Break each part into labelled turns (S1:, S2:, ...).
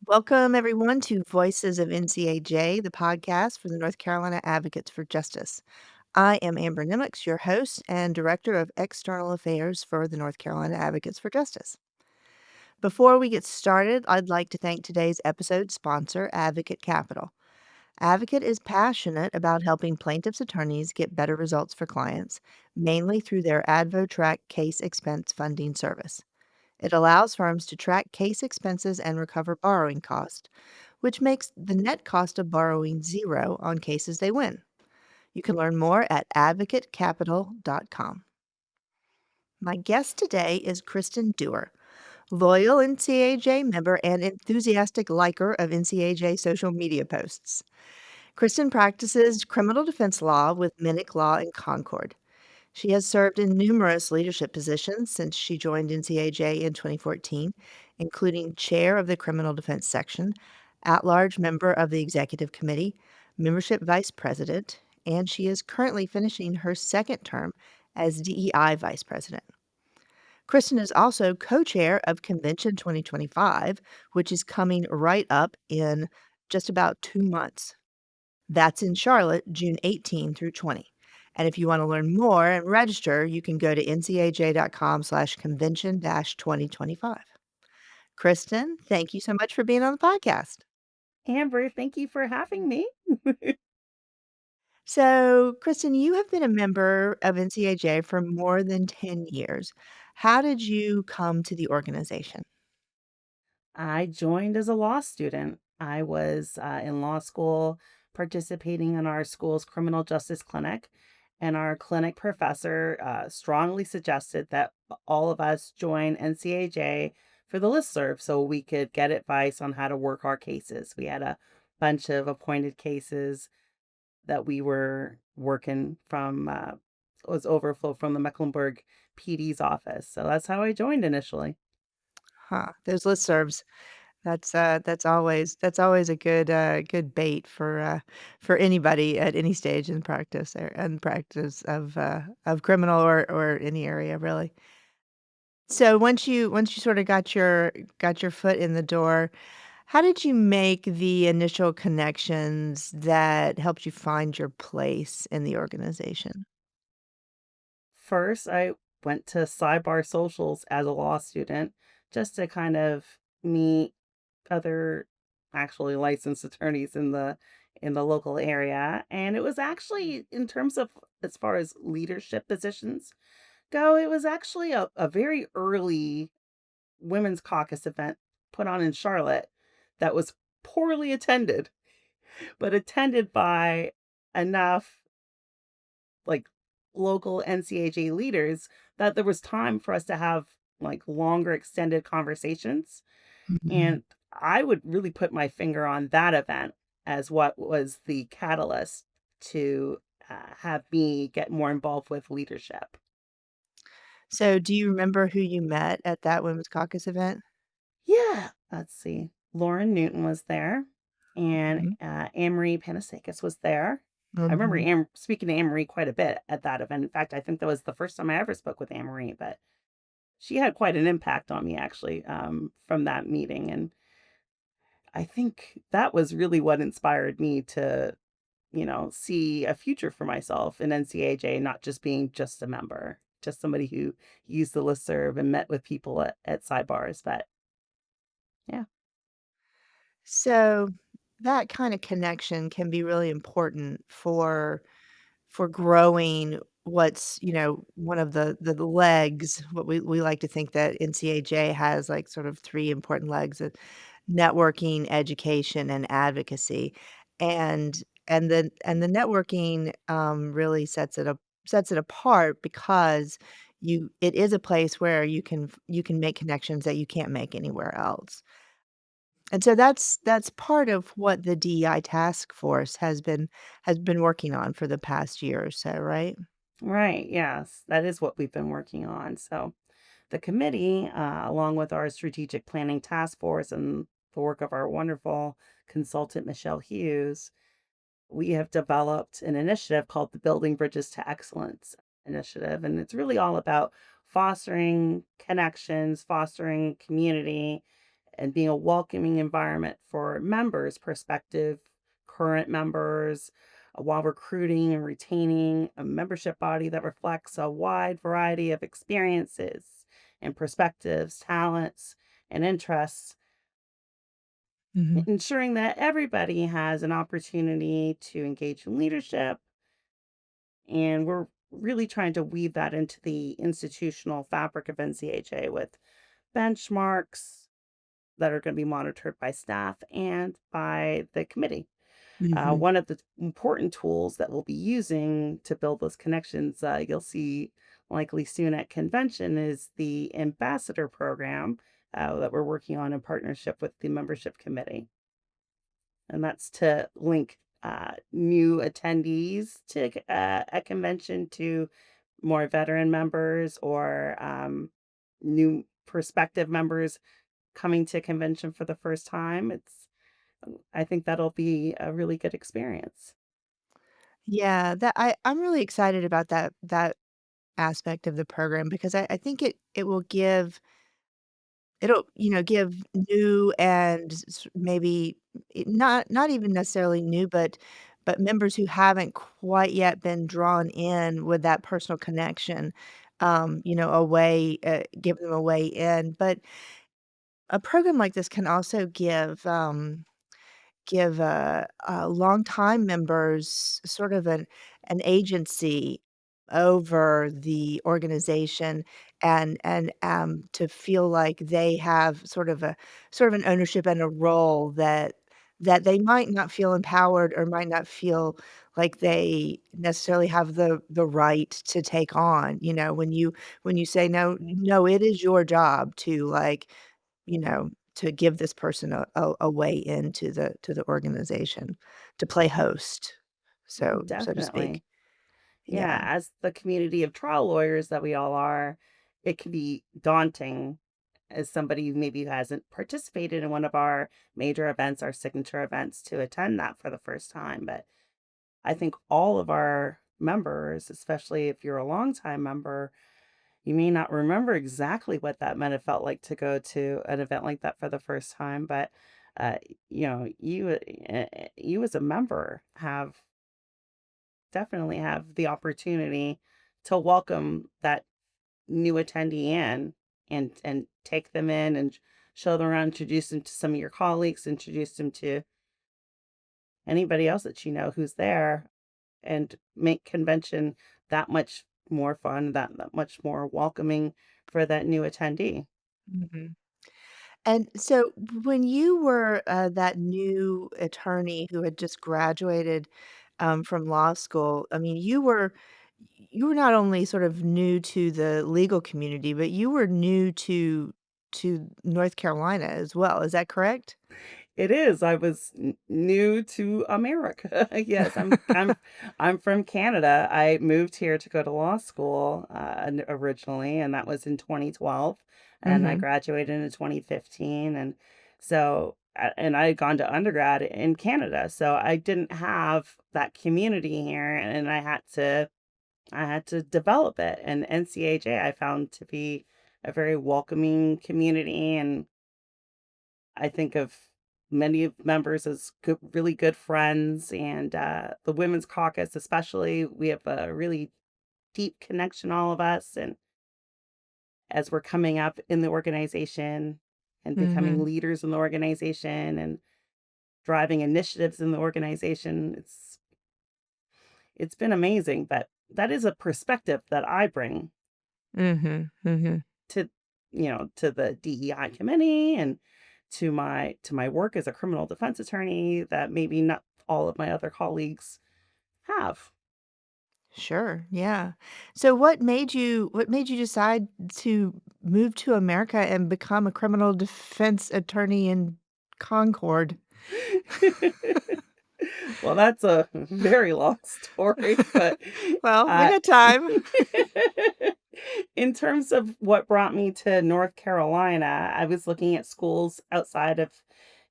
S1: Welcome, everyone, to Voices of NCAJ, the podcast for the North Carolina Advocates for Justice. I am Amber Nimocks, your host and Director of External Affairs for the North Carolina Advocates for Justice. Before we get started, I'd like to thank today's episode sponsor, Advocate Capital. Advocate is passionate about helping plaintiffs' attorneys get better results for clients, mainly through their AdvoTrack case expense funding service. It allows firms to track case expenses and recover borrowing costs, which makes the net cost of borrowing zero on cases they win. You can learn more at advocatecapital.com. My guest today is Kristen Dewar, loyal NCAJ member and enthusiastic liker of NCAJ social media posts. Kristen practices criminal defense law with Minnick Law in Concord. She has served in numerous leadership positions since she joined NCAJ in 2014, including chair of the criminal defense section, at-large member of the executive committee, membership vice president, and she is currently finishing her second term as DEI vice president. Kristen is also co-chair of Convention 2025, which is coming right up in just about 2 months. That's in Charlotte, June 18 through 20. And if you want to learn more and register, you can go to ncaj.com/convention-2025. Kristen, thank you so much for being on the podcast.
S2: Amber, thank you for having me.
S1: So, Kristen, you have been a member of NCAJ for more than 10 years. How did you come to the organization?
S2: I joined as a law student. I was in law school participating in our school's criminal justice clinic, and our clinic professor strongly suggested that all of us join NCAJ for the listserv so we could get advice on how to work our cases. We had a bunch of appointed cases that we were working from, was overflow from the Mecklenburg PD's office. So that's how I joined initially.
S1: Huh, those listservs. That's always a good bait for anybody at any stage in practice or in practice of criminal or any area, really. So once you sorta got your foot in the door, how did you make the initial connections that helped you find your place in the organization?
S2: First, I went to Sidebar Socials as a law student just to kind of meet other actually licensed attorneys in the local area, and it was actually in terms of as far as leadership positions go, it was actually a very early women's caucus event put on in Charlotte that was poorly attended, but attended by enough like local NCAJ leaders that there was time for us to have like longer extended conversations.
S1: Mhm.
S2: And I would really put my finger on that event as what was the catalyst to have me get more involved with leadership.
S1: So do you remember who you met at that women's caucus event?
S2: Yeah, let's see. Lauren Newton was there, and
S1: Mhm.
S2: Anne-Marie Panasakis was there. I remember
S1: Mhm.
S2: speaking to Anne-Marie quite a bit at that event. In fact, I think that was the first time I ever spoke with Anne-Marie, but she had quite an impact on me actually, from that meeting, and I think that was really what inspired me to, see a future for myself in NCAJ, not just being just a member, just somebody who used the listserv and met with people at sidebars, but yeah.
S1: So, that kinda connection can be really important for growing what's, one of the legs, what we like to think that NCAJ has, like, sort of 3 important legs of networking, education, and advocacy, and the networking, really sets it apart because it is a place where you can make connections that you can't make anywhere else. And so that's part of what the DEI task force has been working on for the past year or so, right?
S2: Right, yes, that is what we've been working on. So the committee, along with our strategic planning task force and the work of our wonderful consultant, Michelle Hughes, we have developed an initiative called the Building Bridges to Excellence initiative. And it's really all about fostering connections, fostering community, and being a welcoming environment for members, prospective, current members, while recruiting and retaining a membership body that reflects a wide variety of experiences and perspectives, talents, and interests,
S1: Mhm.
S2: ensuring that everybody has an opportunity to engage in leadership. And we're really trying to weave that into the institutional fabric of NCAJ with benchmarks that are going to be monitored by staff and by the committee.
S1: Mhm.
S2: One of the important tools that we'll be using to build those connections, you'll see likely soon at convention, is the ambassador program that we're working on in partnership with the membership committee. And that's to link new attendees to a convention to more veteran members or new prospective members coming to convention for the first time. I think that'll be a really good experience.
S1: Yeah, I'm really excited about that aspect of the program because I think it will give new and maybe not even necessarily new, but members who haven't quite yet been drawn in with that personal connection, give them a way in. But a program like this can also give longtime members sort of an agency over the organization and to feel like they have sort of an ownership and a role that they might not feel empowered or might not feel like they necessarily have the right to take on, when you say, "No, it is your job to, like, to give this person a way into the organization, to play host, so to speak."
S2: Definitely. Yeah,
S1: Yeah.
S2: as the community of trial lawyers that we all are, it can be daunting as somebody who maybe hasn't participated in one of our major events, our signature events, to attend that for the first time. But I think all of our members, especially if you're a longtime member, you may not remember exactly what that meant. It felt like to go to an event like that for the first time, but uh, you as a member have definitely have the opportunity to welcome that new attendee in and take them in and show them around, introduce them to some of your colleagues, introduce them to anybody else that you know who's there, and make convention that much more fun, that much more welcoming for that new attendee.
S1: Mhm. And so when you were, that new attorney who had just graduated, from law school, I mean, you were not only sort of new to the legal community, but you were new to North Carolina as well, is that correct?
S2: It is. I was new to America. Yes, I'm from Canada. I moved here to go to law school originally, and that was in 2012, and I
S1: Mhm.
S2: graduated in 2015, and and I had gone to undergrad in Canada, so I didn't have that community here, and I had to develop it. And NCAJ I found to be a very welcoming community, and I think of many of members as good, really good friends, and the women's caucus, especially, we have a really deep connection, all of us. And as we're coming up in the organization and becoming
S1: Mhm.
S2: leaders in the organization and driving initiatives in the organization, it's been amazing. But that is a perspective that I bring
S1: Mhm. Mhm.
S2: to to the DEI committee and to my work as a criminal defense attorney that maybe not all of my other colleagues have.
S1: Sure, yeah. So what made you decide to move to America and become a criminal defense attorney in Concord?
S2: Well, that's a very long story, but
S1: Well, we
S2: uh,
S1: got time.
S2: in terms of what brought me to North Carolina, I was looking at schools outside of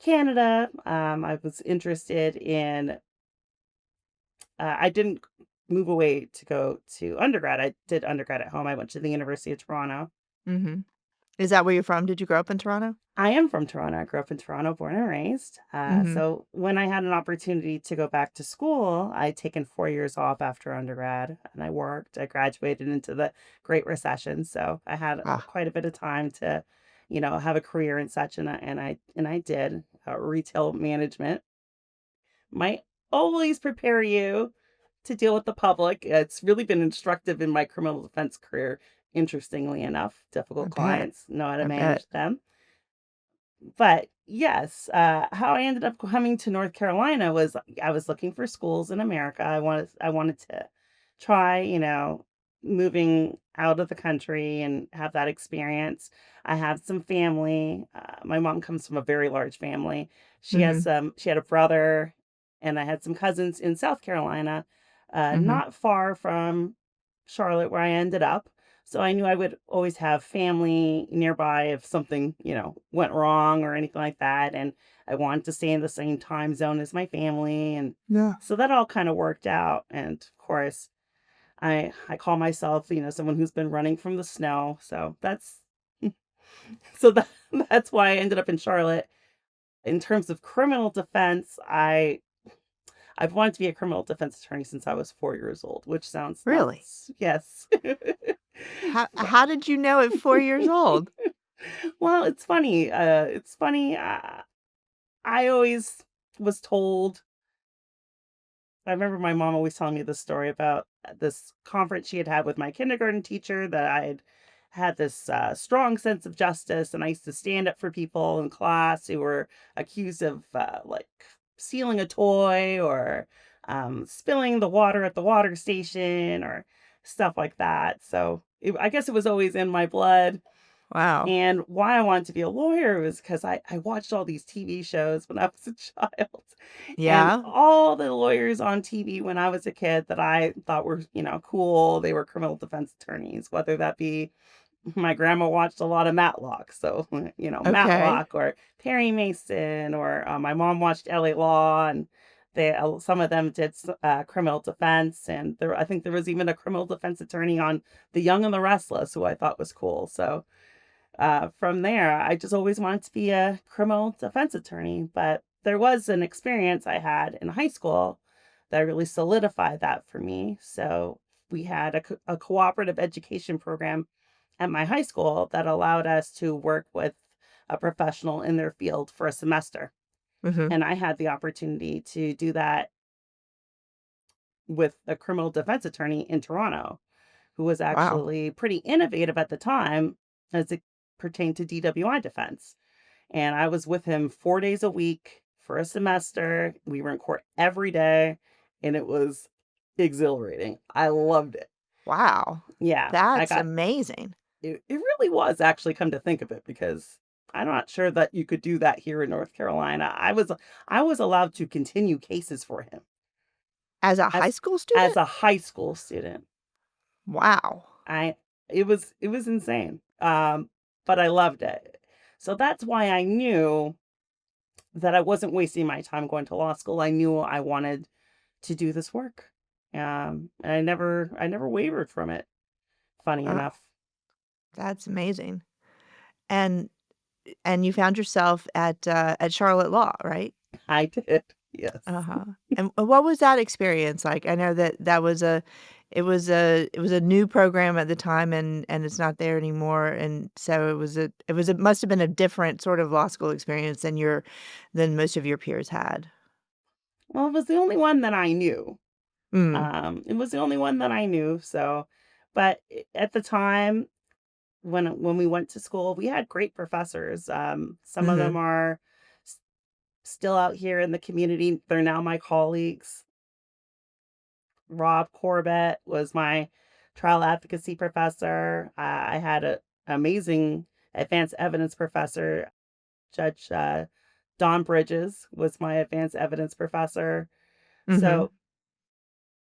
S2: Canada. I was interested in I didn't move away to go to undergrad. I did undergrad at home. I went to the University of Toronto.
S1: Mhm. Is that where you're from? Did you grow up in Toronto?
S2: I am from Toronto. I grew up in Toronto, born and raised.
S1: Mhm.
S2: So when I had an opportunity to go back to school, I'd taken 4 years off after undergrad and I worked. I graduated into the Great Recession. So I had
S1: Ah,
S2: quite a bit of time to, have a career and such. And I did retail management. Might always prepare you to deal with the public. It's really been instructive in my criminal defense career, interestingly enough.
S1: I
S2: Difficult
S1: bet.
S2: clients, know how to
S1: I bet.
S2: manage them. But yes, how I ended up coming to North Carolina was I was looking for schools in America. I wanted to try, moving out of the country and have that experience. I have some family. My mom comes from a very large family.
S1: Mhm.
S2: She had a brother, and I had some cousins in South Carolina,
S1: Mhm.
S2: not far from Charlotte, where I ended up. So I knew I would always have family nearby if something, went wrong or anything like that. And I wanted to stay in the same time zone as my family. And
S1: Yeah.
S2: so that all kind of worked out. And of course, I call myself, someone who's been running from the snow. So that's so that's why I ended up in Charlotte. In terms of criminal defense, I've wanted to be a criminal defense attorney since I was 4 years old, which sounds
S1: Really?
S2: nuts. Yes.
S1: How did you know at 4 years old?
S2: Well, it's funny, I always was told I remember my mom always telling me this story about, this conference she had had with my kindergarten teacher that I had this, strong sense of justice, and I used to stand up for people in class who were accused of, like, stealing a toy or, spilling the water at the water station or stuff like that, so, I guess it was always in my blood.
S1: Wow.
S2: And why I wanted to be a lawyer was because I watched all these TV shows when I was a child, and
S1: Yeah?
S2: all the lawyers on TV when I was a kid that I thought were, cool, they were criminal defense attorneys, whether that be my grandma watched a lot of Matlock, so,
S1: Okay.
S2: Matlock or Perry Mason, or, my mom watched LA Law, and some of them did criminal defense, and I think there was even a criminal defense attorney on The Young and the Restless, who I thought was cool, so from there, I just always wanted to be a criminal defense attorney. But there was an experience I had in high school that really solidified that for me. So we had a cooperative education program at my high school that allowed us to work with a professional in their field for a semester.
S1: Mhm.
S2: And I had the opportunity to do that with a criminal defense attorney in Toronto, who was
S1: Wow.
S2: actually pretty innovative at the time as it pertained to DWI defense. And I was with him 4 days a week for a semester. We were in court every day, and it was exhilarating. I loved it.
S1: Wow.
S2: Yeah, I
S1: That's
S2: got
S1: amazing.
S2: it really was actually, come to think of it, because I'm not sure that you could do that here in North Carolina. I was allowed to continue cases for him
S1: As a high
S2: as
S1: school
S2: as
S1: student?
S2: a high school student.
S1: Wow.
S2: I it was insane. But I loved it. So that's why I knew that I wasn't wasting my time going to law school. I knew I wanted to do this work. And I never wavered from it, funny
S1: Wow.
S2: enough.
S1: That's amazing. And you found yourself at Charlotte Law, right?
S2: I did. Yes.
S1: Uh-huh. And what was that experience like? I know that that was a it was a new program at the time and it's not there anymore, and so it must have been a different sort of law school experience than most of your peers had.
S2: Well, it was the only one that I knew.
S1: Mm.
S2: It was the only one that I knew. So, but at the time when we went to school, we had great professors. Some of them
S1: Mhm.
S2: are s- still out here in the community. They're now my colleagues. Rob Corbett was my trial advocacy professor. I had an amazing advanced evidence professor. Judge Don Bridges was my advanced evidence professor.
S1: Mhm.
S2: So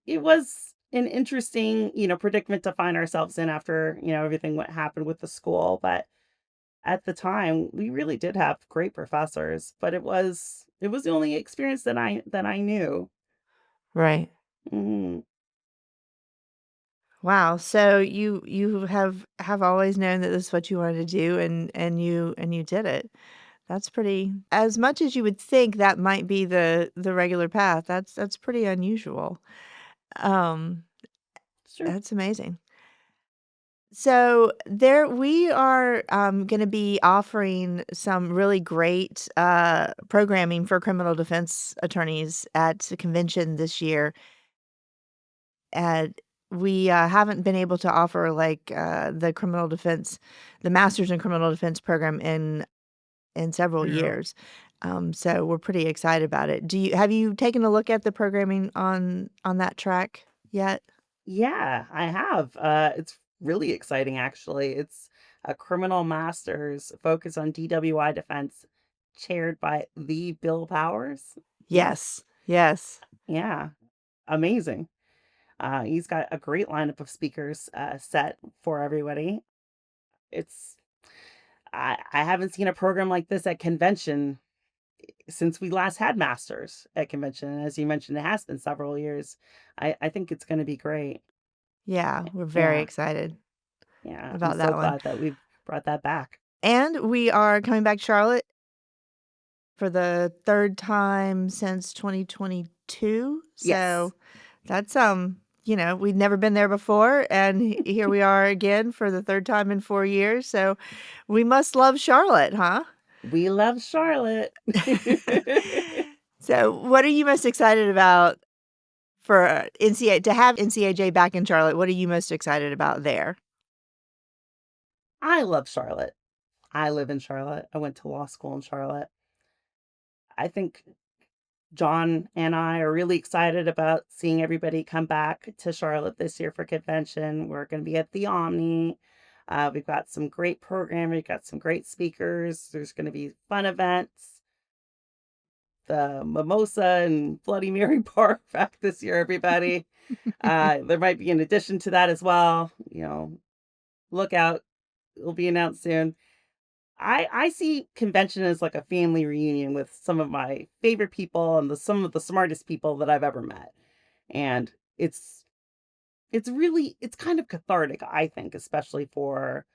S2: it was an interesting, predicament to find ourselves in after, everything what happened with the school. But at the time, we really did have great professors, but it was the only experience that I knew.
S1: Right.
S2: Mhm.
S1: Wow, so you have always known that this is what you wanted to do, and you did it. That's pretty as much as you would think that might be the regular path, that's pretty unusual. Um,
S2: Sure.
S1: that's amazing. So there we are, gonna be offering some really great, programming for criminal defense attorneys at the convention this year, and we, haven't been able to offer, like, the Masters in Criminal Defense program in several
S2: Yeah.
S1: years. So we're pretty excited about it. Have you taken a look at the programming on that track yet?
S2: Yeah, I have. It's really exciting, actually. It's a criminal masters focus on DWI defense, chaired by the Bill Powers.
S1: Yes. Yes.
S2: Yeah, amazing. He's got a great lineup of speakers set for everybody. It's I haven't seen a program like this at convention since we last had masters at convention. And as you mentioned, it has been several years. I think it's going to be great.
S1: Yeah, we're very
S2: Yeah,
S1: excited
S2: yeah. I'm
S1: about
S2: so
S1: that one.
S2: glad that we've brought that back.
S1: And we are coming back to Charlotte for the 3rd time since 2022,
S2: Yes,
S1: so that's, we'd never been there before, and here we are again for the 3rd time in 4 years, so we must love Charlotte, huh?
S2: we love Charlotte.
S1: So, what are you most excited about for NCA to have NCAJ back in Charlotte? What are you most excited about there?
S2: I love Charlotte. I live in Charlotte. I went to law school in Charlotte. I think John and I are really excited about seeing everybody come back to Charlotte this year for convention. We're going to be at the Omni. We've got some great programming. We've got some great speakers. There's going to be fun events. The Mimosa and Bloody Mary bar back this year, everybody. There might be an addition to that as well. Look out. It'll be announced soon. I see convention as like a family reunion with some of my favorite people and some of the smartest people that I've ever met. And it's kind of cathartic, I think, especially for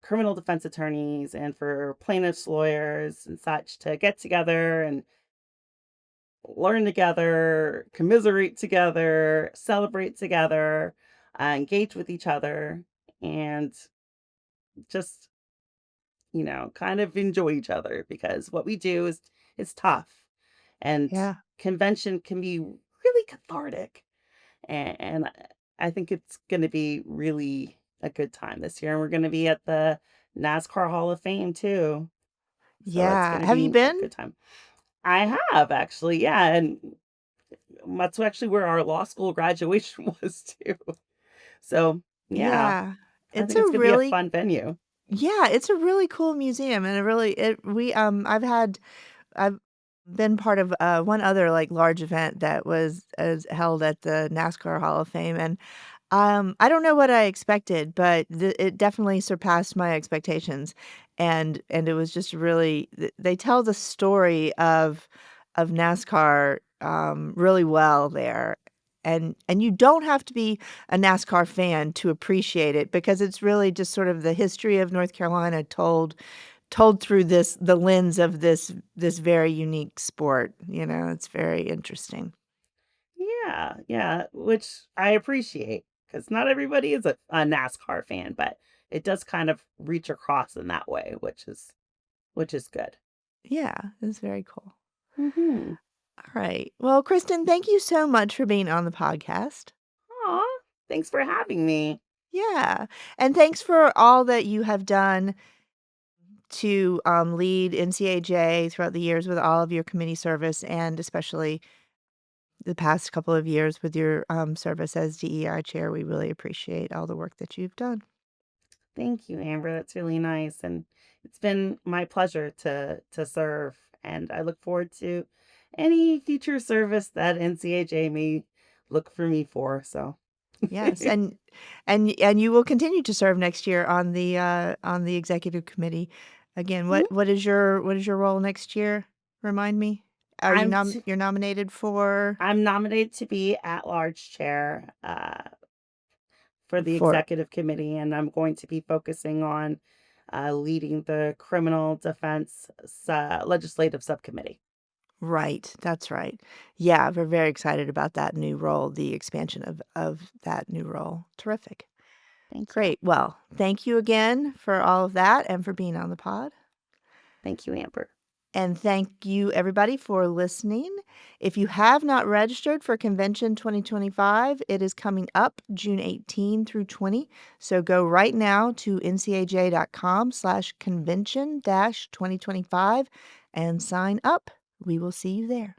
S2: criminal defense attorneys and for plaintiffs lawyers and such to get together and learn together, commiserate together, celebrate together, engage with each other, and just kind of enjoy each other because what we do is tough. And
S1: Yeah.
S2: convention can be really cathartic. And I think it's going to be really a good time this year. And we're going to be at the NASCAR Hall of Fame too. So that's going
S1: Yeah.
S2: to
S1: Have you
S2: be a
S1: been?
S2: good time. I have actually, yeah. And that's actually where our law school graduation was too. So yeah,
S1: Yeah.
S2: I
S1: It's
S2: think
S1: a
S2: it's going to be a
S1: really
S2: fun venue.
S1: Yeah, it's a really cool museum, and it really it we, I've been part of, one other, like, large event that was is held at the NASCAR Hall of Fame, and I don't know what I expected, but it definitely surpassed my expectations, and it was just really they tell the story of NASCAR, really well there, and you don't have to be a NASCAR fan to appreciate it because it's really just sort of the history of North Carolina told through the lens of this very unique sport, it's very interesting.
S2: Yeah, yeah, which I appreciate because not everybody is a NASCAR fan, but it does kind of reach across in that way, which is good.
S1: Yeah, it's very cool.
S2: Mhm.
S1: All right. Well, Kristen, thank you so much for being on the podcast.
S2: Aw, thanks for having me.
S1: Yeah. And thanks for all that you have done to lead NCAJ throughout the years with all of your committee service and especially the past couple of years with your service as DEI chair. We really appreciate all the work that you've done.
S2: Thank you, Amber. That's really nice, and it's been my pleasure to serve, and I look forward to any future service that NCAJ may look for me for. So,
S1: Yes, and you will continue to serve next year on the executive committee. Again,
S2: Mhm.
S1: what is your role next year? Remind me. Are you
S2: I'm t-
S1: you're nominated for?
S2: I'm nominated to be at large chair. for the
S1: For
S2: executive committee, and I'm going to be focusing on leading the criminal defense legislative subcommittee.
S1: Right, that's right. Yeah, we're very excited about that new role, the expansion of that new role. Terrific.
S2: Thank you.
S1: Great. Well, thank you again for all of that and for being on the pod.
S2: Thank you, Amber.
S1: And thank you, everybody, for listening. If you have not registered for Convention 2025, it is coming up June 18 through 20. So go right now to ncaj.com/convention-2025 and sign up. We will see you there.